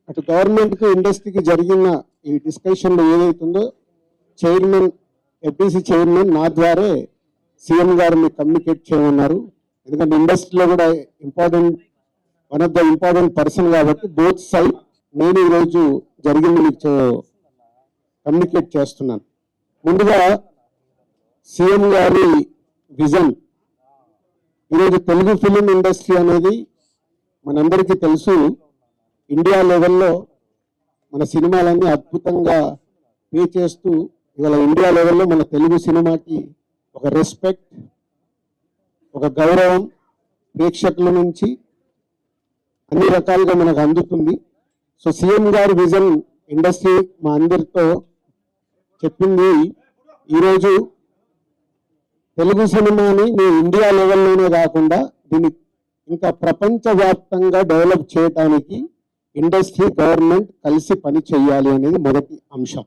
అటు గవర్నమెంట్ కి ఇండస్ట్రీకి జరిగిన ఈ డిస్కషన్ లో ఏదైతుందో చైర్మన్ ఎఫ్డిసి చైర్మన్ నా ద్వారా సీఎం గారిని కమ్యూనికేట్ చేయమన్నారు. ఎందుకంటే ఇండస్ట్రీలో కూడా one of the important person కాబట్టి బోత్ సైడ్ నేను ఈరోజు జరిగింది మీకు కమ్యూనికేట్ చేస్తున్నాను. ముందుగా సీఎం గారి విజన్. ఈరోజు తెలుగు ఫిలిం ఇండస్ట్రీ అనేది మనందరికీ తెలుసు, ఇండియా లెవెల్లో మన సినిమాలన్నీ అద్భుతంగా పే చేస్తూ ఇవాళ ఇండియా లెవెల్లో మన తెలుగు సినిమాకి ఒక రెస్పెక్ట్, ఒక గౌరవం ప్రేక్షకుల నుంచి అన్ని రకాలుగా మనకు అందుతుంది. సో సీఎం గారి విజన్ ఇండస్ట్రీ మా అందరితో చెప్పింది, ఈరోజు తెలుగు సినిమాని మీ ఇండియా లెవెల్లోనే కాకుండా దీన్ని ఇంకా ప్రపంచవ్యాప్తంగా డెవలప్ చేయడానికి ఇండస్ట్రీ గవర్నమెంట్ కలిసి పని చేయాలి అనేది మొదటి అంశం.